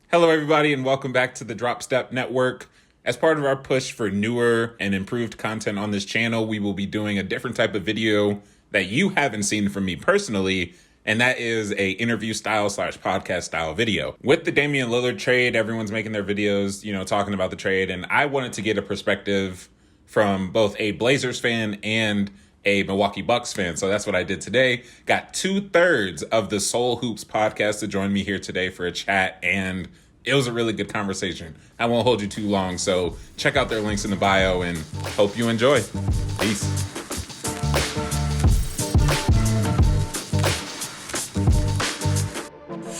Hello, everybody, and welcome back to the Drop Step Network. As part of our push for newer and improved content on this channel, we will be doing a different type of video that you haven't seen from me personally, and that is a interview style slash podcast style video. With the Damian Lillard trade, everyone's making their videos, talking about the trade, and I wanted to get a perspective from both a Blazers fan and a Milwaukee Bucks fan. So that's what I did today. Got 2/3 of the Soul Hoops podcast to join me here today for a chat, and it was a really good conversation. I won't hold you too long, so check out their links in the bio and hope you enjoy. Peace.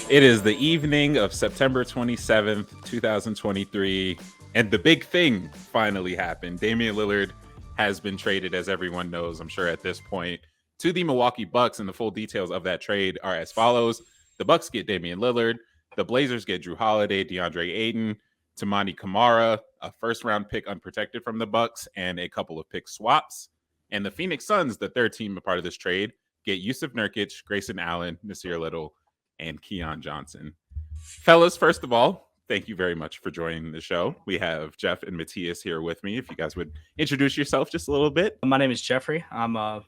It is the evening of September 27th, 2023, and the big thing finally happened. Damian Lillard has been traded, as everyone knows, I'm sure at this point, to the Milwaukee Bucks, and the full details of that trade are as follows. The Bucks get Damian Lillard. The Blazers get Drew Holiday, DeAndre Ayton, Tamani Kamara, a first-round pick unprotected from the Bucks, and a couple of pick swaps. And the Phoenix Suns, the third team a part of this trade, get Yusuf Nurkic, Grayson Allen, Nasir Little, and Keon Johnson. Fellas, first of all, thank you very much for joining the show. We have Jeff and Matthias here with me. If you guys would introduce yourself just a little bit. My name is Jeffrey.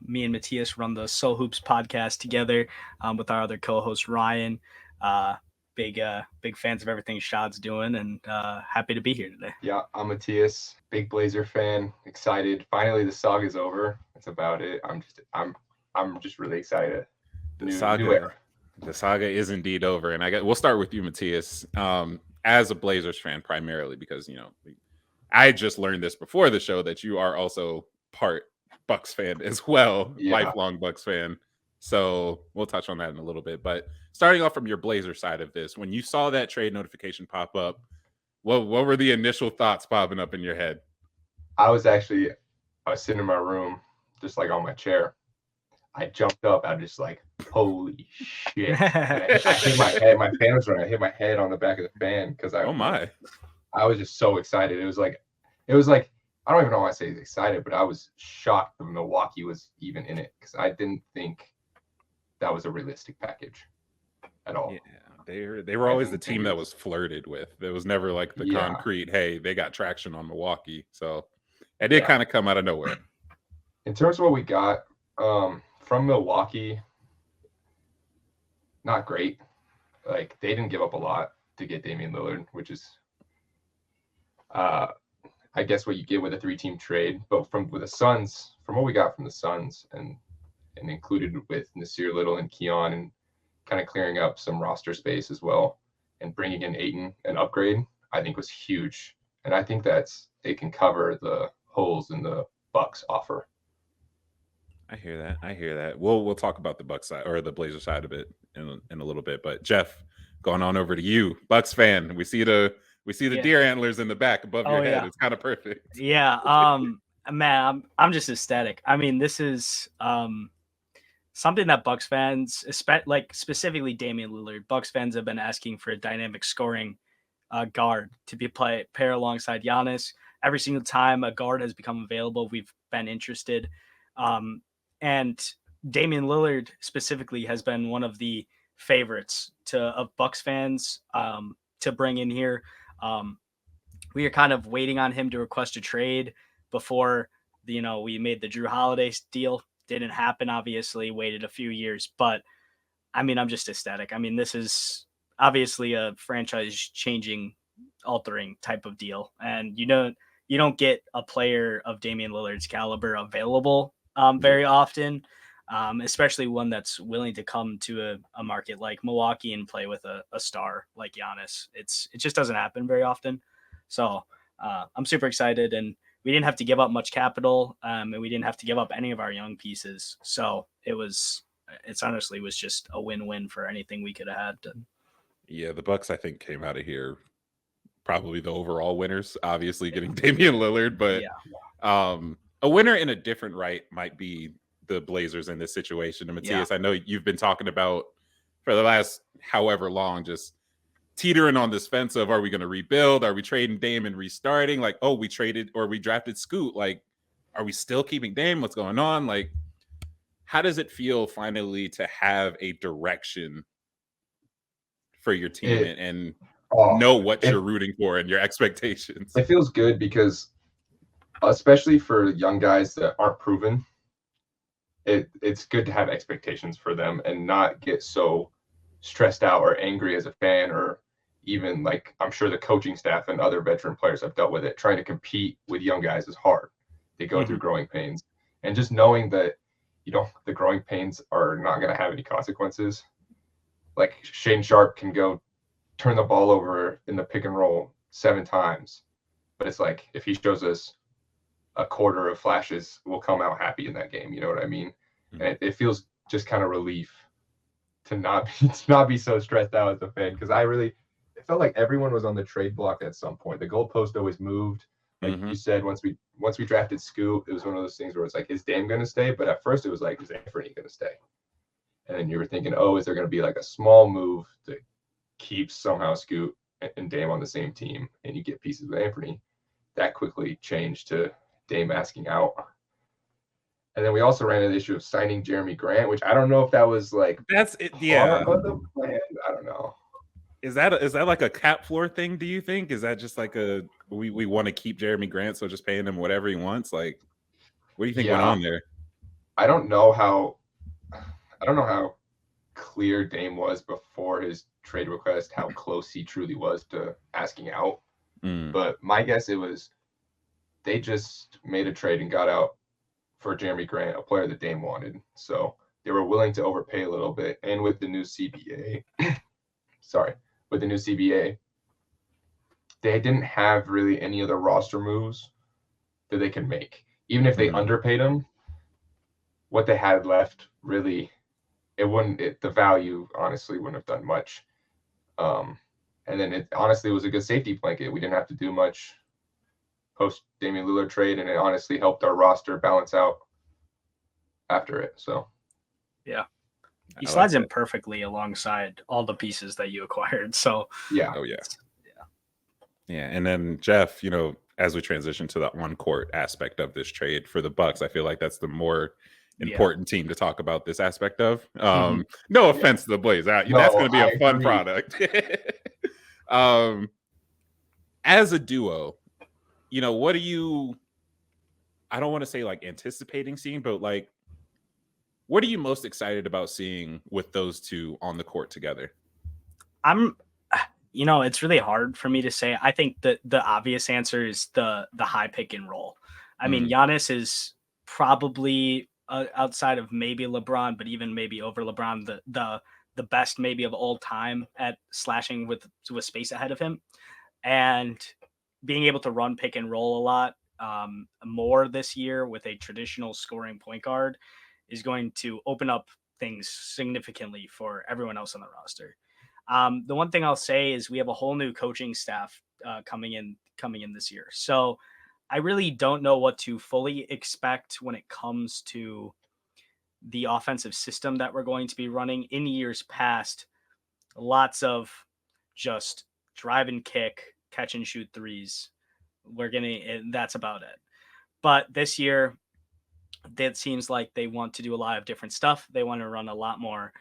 Me and Matthias run the Soul Hoops podcast together with our other co-host Ryan. Big fans of everything Shad's doing, and happy to be here today. Yeah, I'm Matthias, big Blazer fan, excited. Finally, the saga's over. That's about it. I'm just really excited. New era. The saga is indeed over, and we'll start with you, Matthias. As a Blazers fan, primarily because I just learned this before the show that you are also part Bucks fan as well, lifelong Bucks fan. So we'll touch on that in a little bit. But starting off from your Blazer side of this, when you saw that trade notification pop up, what were the initial thoughts popping up in your head? I was sitting in my room, just like on my chair. I jumped up. I was just like, holy shit. I hit my head. My fan was running. I hit my head on the back of the fan because I was just so excited. It was like I don't even know why I say excited, but I was shocked that Milwaukee was even in it because I didn't think that was a realistic package at all. Yeah, they were always the team that was flirted with. There was never like the concrete, hey, they got traction on Milwaukee. So it did kind of come out of nowhere. In terms of what we got from Milwaukee, not great. Like, they didn't give up a lot to get Damian Lillard, which is I guess what you get with a 3-team trade. But from what we got from the Suns and included with Nasir Little and Keon, and kind of clearing up some roster space as well, and bringing in Ayton, an upgrade, I think was huge. And I think it can cover the holes in the Bucks offer. I hear that. We'll talk about the Bucks side or the Blazer side of it in a little bit. But Jeff, going on over to you, Bucks fan. We see the deer antlers in the back above your head. Yeah. It's kind of perfect. Yeah. Man, I'm just ecstatic. I mean, this is something that Bucks fans, specifically Damian Lillard, Bucks fans have been asking for a dynamic scoring guard to be pair alongside Giannis. Every single time a guard has become available, we've been interested. And Damian Lillard specifically has been one of the favorites of Bucks fans to bring in here. We are kind of waiting on him to request a trade before we made the Drew Holiday deal. Didn't happen, obviously, waited a few years, but I mean, I'm just ecstatic. I mean, this is obviously a franchise changing, altering type of deal. And you don't get a player of Damian Lillard's caliber available very often, especially one that's willing to come to a market like Milwaukee and play with a star like Giannis. It just doesn't happen very often. So I'm super excited, and we didn't have to give up much capital, and we didn't have to give up any of our young pieces. So it honestly was just a win-win for anything we could have had. Yeah, the Bucks, I think, came out of here probably the overall winners, obviously getting Damian Lillard, but a winner in a different right might be the Blazers in this situation. And Matthias, I know you've been talking about for the last however long, just teetering on this fence of, are we going to rebuild? Are we trading Dame and restarting? Like, oh, we drafted Scoot. Like, are we still keeping Dame? What's going on? Like, how does it feel finally to have a direction for your team? And know what you're rooting for and your expectations. It feels good because, especially for young guys that aren't proven, it's good to have expectations for them and not get so stressed out or angry as a fan, or even like I'm sure the coaching staff and other veteran players have dealt with it. Trying to compete with young guys is hard. They go through growing pains, and just knowing that the growing pains are not going to have any consequences. Like Shane Sharp can go turn the ball over in the pick and roll 7 times, but it's like if he shows us a quarter of flashes, we'll come out happy in that game. You know what I mean? And it feels just kind of relief to not be so stressed out as a fan, because it felt like everyone was on the trade block at some point. The goalpost always moved. Like you said, once we drafted Scoot, it was one of those things where it's like, is Dame going to stay? But at first it was like, is Anthony going to stay? And then you were thinking, oh, is there going to be like a small move to keep somehow Scoot and Dame on the same team, and you get pieces with Anthony? That quickly changed to Dame asking out. And then we also ran into the issue of signing Jeremy Grant, which I don't know if that was like that's it. Part of the plan. I don't know. Is that like a cap floor thing? Do you think? Is that just like we want to keep Jeremy Grant, so just paying him whatever he wants? Like, what do you think went on there? I don't know how clear Dame was before his trade request, how close he truly was to asking out. But my guess, it was they just made a trade and got out for Jeremy Grant, a player that Dame wanted. So they were willing to overpay a little bit. And with the new CBA, they didn't have really any other roster moves that they could make. Even if they underpaid him, what they had left, really, the value honestly wouldn't have done much. And then it honestly was a good safety blanket. We didn't have to do much post Damian Lillard trade, and it honestly helped our roster balance out after it. So yeah, he slides in perfectly alongside all the pieces that you acquired. So yeah. And then Jeff, as we transition to the on-court aspect of this trade for the Bucks, I feel like that's the more important team to talk about this aspect of. No offense to the Blaze, that's going to be a fun product. As a duo, what are you, I don't want to say like anticipating seeing, but like, what are you most excited about seeing with those two on the court together? It's really hard for me to say. I think that the obvious answer is the high pick and roll. I mean, Giannis is probably outside of maybe LeBron, but even maybe over LeBron, the best maybe of all time at slashing with space ahead of him. And being able to run pick and roll a lot more this year with a traditional scoring point guard is going to open up things significantly for everyone else on the roster. The one thing I'll say is we have a whole new coaching staff coming in this year. So I really don't know what to fully expect when it comes to the offensive system that we're going to be running. In years past, lots of just drive and kick, catch and shoot threes. That's about it. But this year, it seems like they want to do a lot of different stuff. They want to run a lot more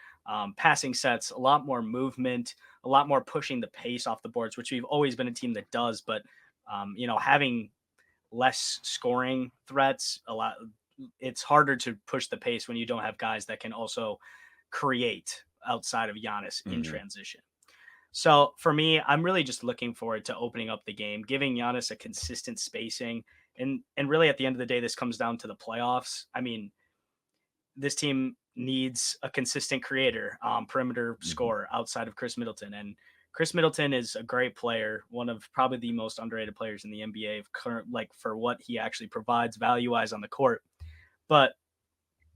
passing sets, a lot more movement, a lot more pushing the pace off the boards, which we've always been a team that does. But having less scoring threats, it's harder to push the pace when you don't have guys that can also create outside of Giannis in transition. So for me, I'm really just looking forward to opening up the game, giving Giannis a consistent spacing. And really, at the end of the day, this comes down to the playoffs. I mean, this team needs a consistent creator, perimeter scorer outside of Chris Middleton. And Chris Middleton is a great player, one of probably the most underrated players in the NBA for what he actually provides value-wise on the court. But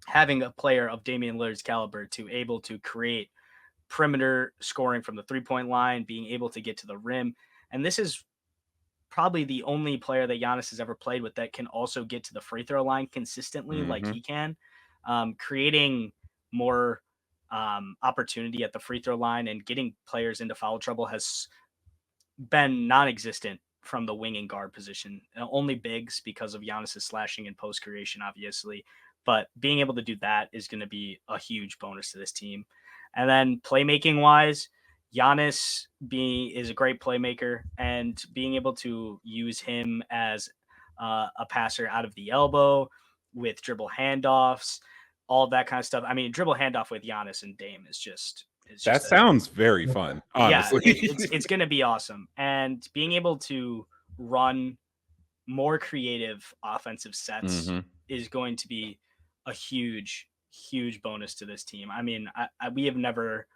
having a player of Damian Lillard's caliber to able to create perimeter scoring from the three-point line, being able to get to the rim. And this is probably the only player that Giannis has ever played with that can also get to the free throw line consistently like he can. Creating more opportunity at the free throw line and getting players into foul trouble has been non-existent from the wing and guard position. Only bigs because of Giannis's slashing and post creation, obviously. But being able to do that is going to be a huge bonus to this team. And then playmaking wise, Giannis is a great playmaker, and being able to use him as a passer out of the elbow with dribble handoffs, all that kind of stuff. I mean, dribble handoff with Giannis and Dame is just That sounds very fun, honestly. it's going to be awesome. And being able to run more creative offensive sets is going to be a huge bonus to this team. I mean, we have never,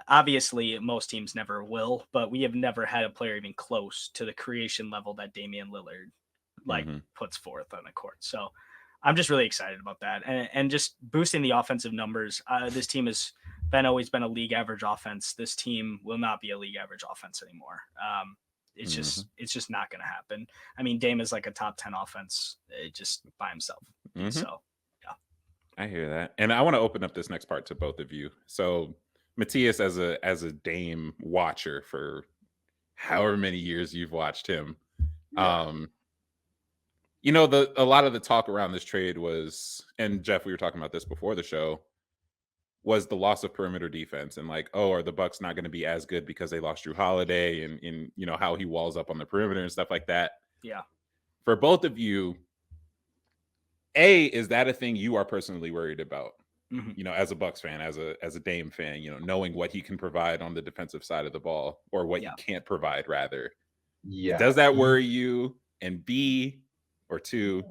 obviously most teams never will, but we have never had a player even close to the creation level that Damian Lillard puts forth on the court. So I'm just really excited about that, and just boosting the offensive numbers. This team has always been a league average offense. This team will not be a league average offense anymore. It's just not going to happen. I mean, Dame is like a top 10 offense just by himself. So yeah, I hear that, and I want to open up this next part to both of you. So Matthias, as a Dame watcher for however many years you've watched him, you know, a lot of the talk around this trade was, and Jeff, we were talking about this before the show, was the loss of perimeter defense, and like, oh, are the Bucks not going to be as good because they lost Drew Holiday, and you know how he walls up on the perimeter and stuff like that. Yeah. For both of you, is that a thing you are personally worried about? You know, as a Bucks fan, as a Dame fan, you know, knowing what he can provide on the defensive side of the ball, or what he can't provide, rather. Yeah. Does that worry you? And B, or two,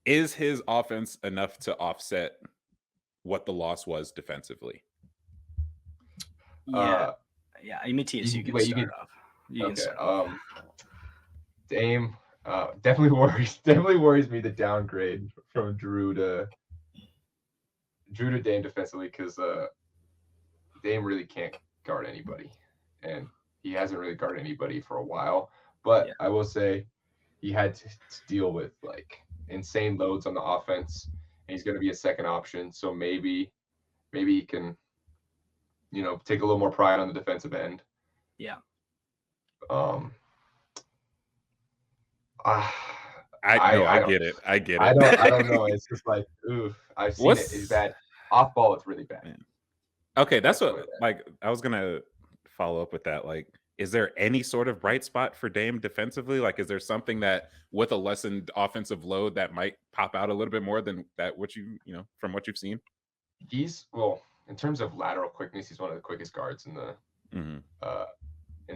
is his offense enough to offset what the loss was defensively? Yeah. Matthias, you can start off. You can start off. Dame definitely worries me the downgrade from Drew to Dame defensively, because Dame really can't guard anybody, and he hasn't really guarded anybody for a while. But I will say he had to deal with like insane loads on the offense, and he's going to be a second option. So maybe he can, you know, take a little more pride on the defensive end. Yeah. I get it. I don't know. It's just like, oof. I've seen it. It's bad. Off ball, it's really bad. Okay, that's what, like, I was gonna follow up with that. Like, is there any sort of bright spot for Dame defensively? Like, is there something that with a lessened offensive load that might pop out a little bit more than that, what you know, from what you've seen? He's, well, in terms of lateral quickness, he's one of the quickest guards in the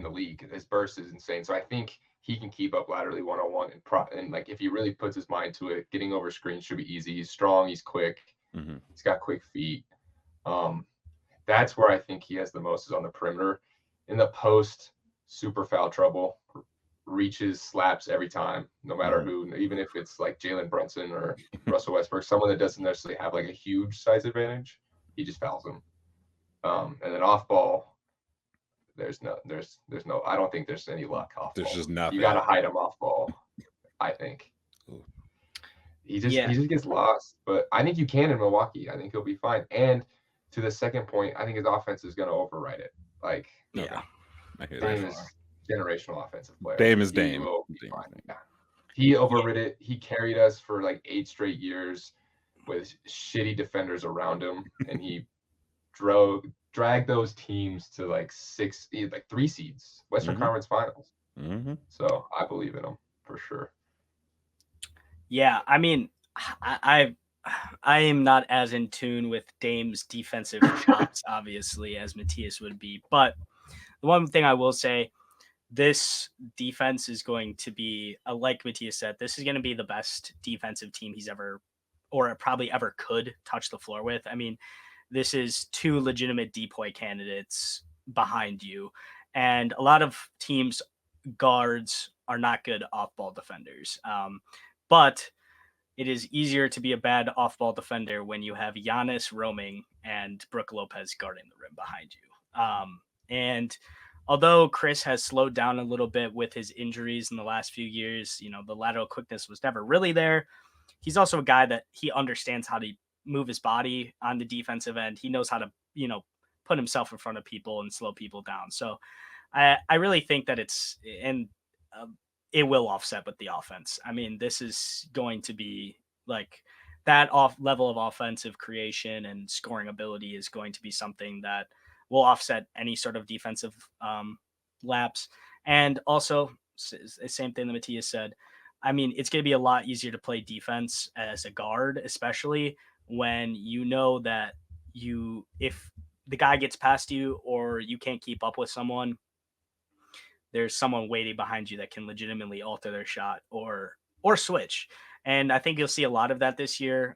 league. His burst is insane. So I think he can keep up laterally one-on-one, and like if he really puts his mind to it, getting over screens should be easy. He's strong, he's quick, he's got quick feet. That's where I think he has the most, is on the perimeter. In the post, super foul trouble, reaches, slaps every time, no matter who, even if it's like Jalen Brunson or Russell Westbrook, someone that doesn't necessarily have like a huge size advantage, he just fouls them. And then off ball, there's no, I don't think there's any luck off ball. There's just nothing. You got to hide him off ball, I think. He just gets lost, but I think you can in Milwaukee. I think he'll be fine. And to the second point, I think his offense is going to override it. Like, Dame is generational offensive player. Dame is Dame. He overrid it. He carried us for like 8 straight years with shitty defenders around him, and he dragged those teams to like 3 seeds, Western Conference Finals. So I believe in him for sure. Yeah, I mean, I am not as in tune with Dame's defensive chops, obviously, as Matthias would be. But the one thing I will say, this defense is going to be, like Matthias said, this is going to be the best defensive team he's ever, or probably ever could touch the floor with. I mean, this is 2 legitimate DPOY candidates behind you. And a lot of teams' guards are not good off-ball defenders. But it is easier to be a bad off-ball defender when you have Giannis roaming and Brook Lopez guarding the rim behind you. And although Chris has slowed down a little bit with his injuries in the last few years, you know, the lateral quickness was never really there. He's also a guy that he understands how to move his body on the defensive end. He knows how to, you know, put himself in front of people and slow people down. So I really think that it will offset with the offense. I mean, this is going to be like that level of offensive creation and scoring ability is going to be something that will offset any sort of defensive lapse. And also, same thing that Matthias said. I mean, it's going to be a lot easier to play defense as a guard, especially when you know that if the guy gets past you or you can't keep up with someone, there's someone waiting behind you that can legitimately alter their shot or switch. And I think you'll see a lot of that this year.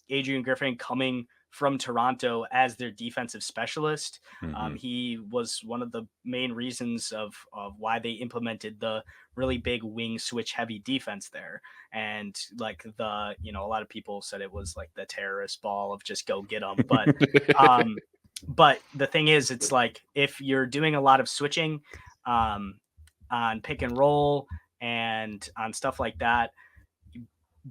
Adrian Griffin coming from Toronto as their defensive specialist. He was one of the main reasons of why they implemented the really big wing switch heavy defense there. And like a lot of people said it was like the terrorist ball of just go get them. But the thing is, it's like if you're doing a lot of switching on pick and roll and on stuff like that,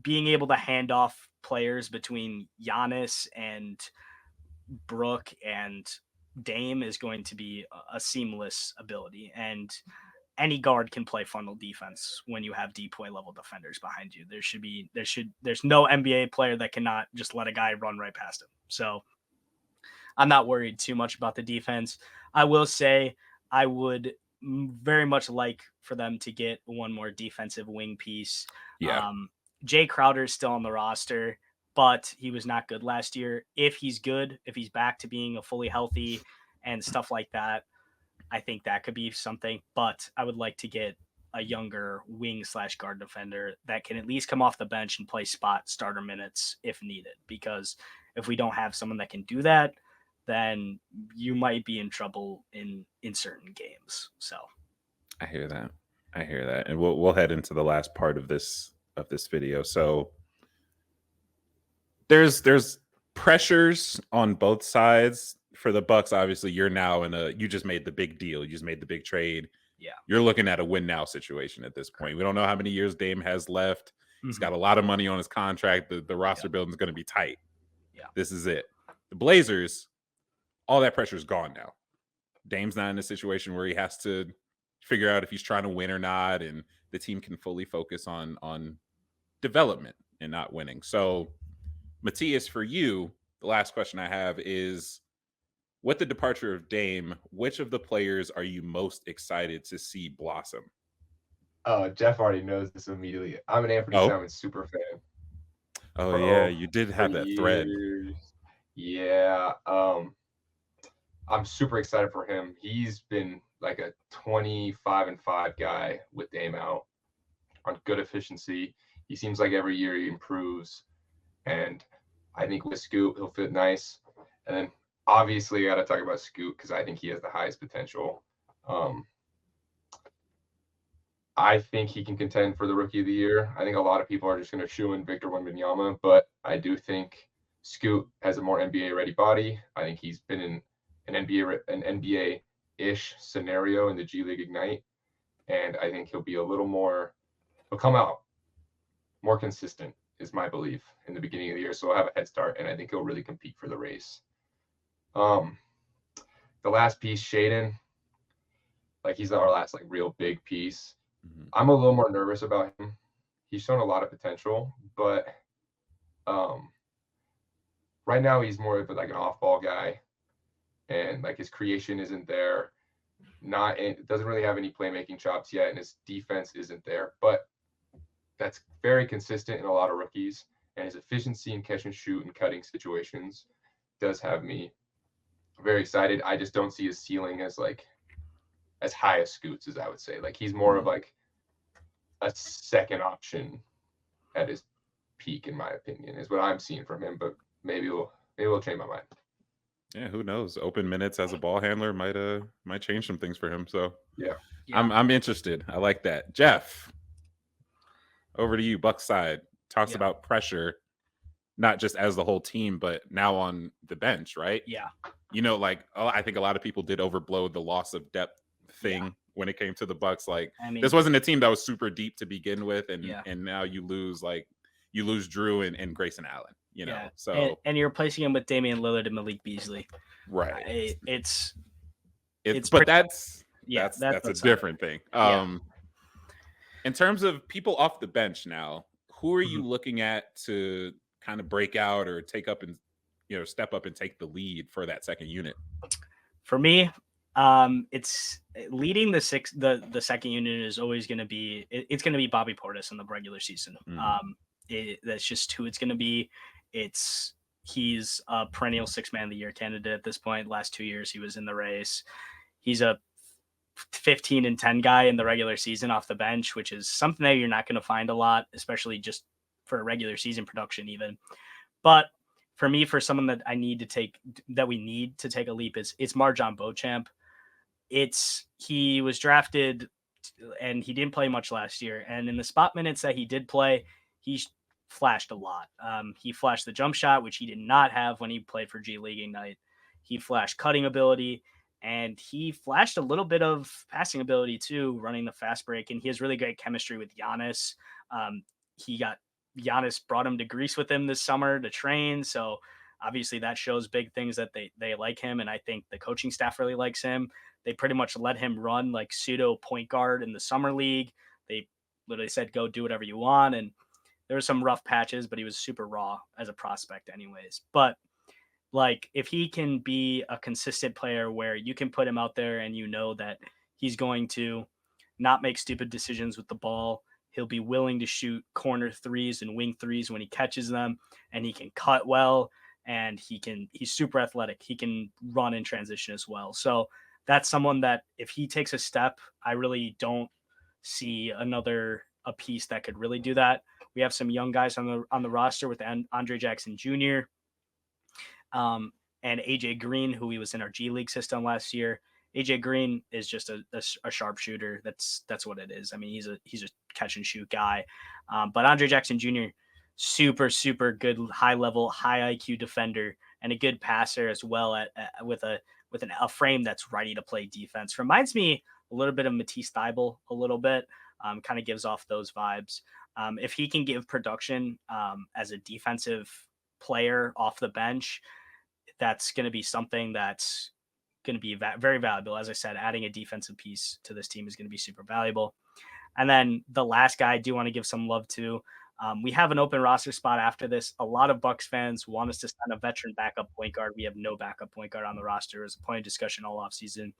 being able to hand off players between Giannis and Brooke and Dame is going to be a seamless ability. And any guard can play funnel defense when you have point level defenders behind you. There's no NBA player that cannot just let a guy run right past him. So I'm not worried too much about the defense. I will say I would very much like for them to get one more defensive wing piece. Yeah. Jay Crowder is still on the roster, but he was not good last year. If he's good, if he's back to being a fully healthy and stuff like that, I think that could be something. But I would like to get a younger wing / guard defender that can at least come off the bench and play spot starter minutes if needed. Because if we don't have someone that can do that, then you might be in trouble in certain games. So I hear that. And we'll head into the last part of this video. So there's pressures on both sides for the Bucks. Obviously, you're now you just made the big deal. You just made the big trade. Yeah. You're looking at a win now situation at this point. We don't know how many years Dame has left. He's got a lot of money on his contract. The roster building is going to be tight. Yeah. This is it. The Blazers, all that pressure is gone now. Dame's not in a situation where he has to figure out if he's trying to win or not, and the team can fully focus on development and not winning. So, Matthias, for you, the last question I have is, with the departure of Dame, which of the players are you most excited to see blossom? Jeff already knows this immediately. I'm an Anthony Simons super fan. Oh, yeah, you did have that thread. Yeah. I'm super excited for him. He's been like a 25-5 guy with Dame out on good efficiency. He seems like every year he improves. And I think with Scoot, he'll fit nice. And then obviously I got to talk about Scoot because I think he has the highest potential. I think he can contend for the Rookie of the Year. I think a lot of people are just going to shoo in Victor Wembanyama, but I do think Scoot has a more NBA-ready body. I think he's been in an NBA-ish scenario in the G League Ignite, and I think he'll come out more consistent, is my belief, in the beginning of the year. So he'll have a head start, and I think he'll really compete for the race. The last piece, Shaedon, like he's our last like real big piece. I'm a little more nervous about him. He's shown a lot of potential, but right now he's more of like an off-ball guy, and like his creation isn't there. Doesn't really have any playmaking chops yet, and his defense isn't there. But that's very consistent in a lot of rookies, and his efficiency in catch and shoot and cutting situations does have me very excited. I just don't see his ceiling as high as Scoots, as I would say. Like he's more of like a second option at his peak, in my opinion, is what I'm seeing from him. But maybe we'll change my mind. Yeah, who knows? Open minutes as a ball handler might change some things for him. So yeah. I'm interested. I like that. Jeff, over to you. Bucks side talks about pressure, not just as the whole team, but now on the bench, right? Yeah. I think a lot of people did overblow the loss of depth thing when it came to the Bucks. Like, this wasn't a team that was super deep to begin with, and now you lose Drew and Grayson Allen. So and you're replacing him with Damian Lillard and Malik Beasley. Right. But that's a different thing. In terms of people off the bench now, who are you looking at to kind of break out or take up and step up and take the lead for that second unit? For me, it's leading the second unit is always going to be it's going to be Bobby Portis in the regular season. That's just who it's going to be. He's a perennial 6-man of the year candidate at this point. Last 2 years he was in the race. He's a 15-10 guy in the regular season off the bench, which is something that you're not going to find a lot, especially just for a regular season production even. But for me, for someone that we need to take a leap it's Marjon Beauchamp. He was drafted and he didn't play much last year. And in the spot minutes that he did play, he flashed a lot. He flashed the jump shot, which he did not have when he played for G League Ignite. He flashed cutting ability, and he flashed a little bit of passing ability too, running the fast break. And he has really great chemistry with Giannis. Giannis brought him to Greece with him this summer to train. So obviously that shows big things that they like him. And I think the coaching staff really likes him. They pretty much let him run like pseudo point guard in the summer league. They literally said, go do whatever you want. And there were some rough patches, but he was super raw as a prospect anyways. But like, if he can be a consistent player where you can put him out there and you know that he's going to not make stupid decisions with the ball, he'll be willing to shoot corner threes and wing threes when he catches them, and he can cut well, and he's super athletic. He can run in transition as well. So that's someone that if he takes a step, I really don't see a piece that could really do that. We have some young guys on the roster with Andre Jackson Jr. And AJ Green, who he was in our G League system last year. AJ Green is just a sharpshooter. That's what it is. I mean, he's a catch and shoot guy. But Andre Jackson Jr., super, super good, high level, high IQ defender, and a good passer as well with a frame that's ready to play defense. Reminds me a little bit of Matisse Thybulle, a little bit. Kind of gives off those vibes. If he can give production as a defensive player off the bench, that's going to be something that's going to be very valuable. As I said, adding a defensive piece to this team is going to be super valuable. And then the last guy I do want to give some love to. We have an open roster spot after this. A lot of Bucks fans want us to sign a veteran backup point guard. We have no backup point guard on the roster. It was a point of discussion all offseason.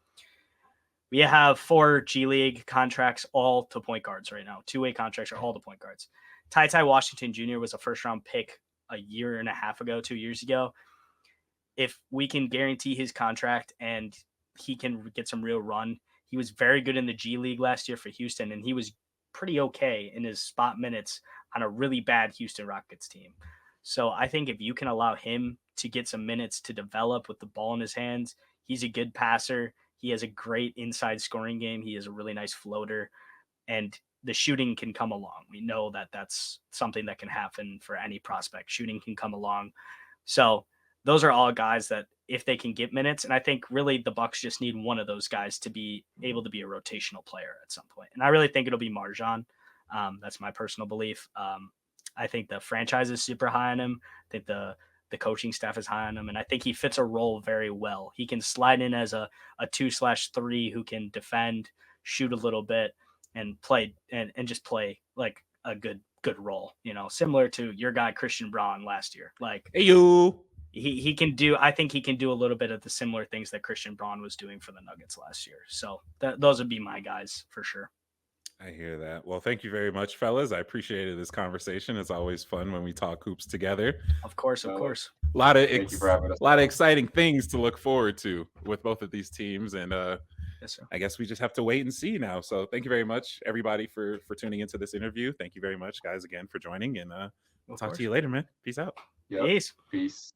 We have 4 G League contracts, all to point guards right now. 2-way contracts are all to point guards. Ty Washington Jr. was a first-round pick a year and a half ago, 2 years ago. If we can guarantee his contract and he can get some real run, he was very good in the G League last year for Houston, and he was pretty okay in his spot minutes on a really bad Houston Rockets team. So I think if you can allow him to get some minutes to develop with the ball in his hands, he's a good passer. He has a great inside scoring game. He has a really nice floater, and the shooting can come along. We know that that's something that can happen for any prospect. Shooting can come along. So those are all guys that if they can get minutes, and I think really the Bucks just need one of those guys to be able to be a rotational player at some point. And I really think it'll be Marjon. That's my personal belief. I think the franchise is super high on him. I think the coaching staff is high on him, and I think he fits a role very well. He can slide in as a 2/3 who can defend, shoot a little bit, and play and just play like a good role, similar to your guy Christian Braun last year. Like, hey you. He can do. I think he can do a little bit of the similar things that Christian Braun was doing for the Nuggets last year. So those would be my guys for sure. I hear that. Well, thank you very much, fellas. I appreciated this conversation. It's always fun when we talk hoops together. Of course. A lot of exciting things to look forward to with both of these teams, and yes, sir. I guess we just have to wait and see now. So thank you very much, everybody, for tuning into this interview. Thank you very much, guys, again for joining, and we'll talk to you later, man. Peace out. Yep. Peace. Peace.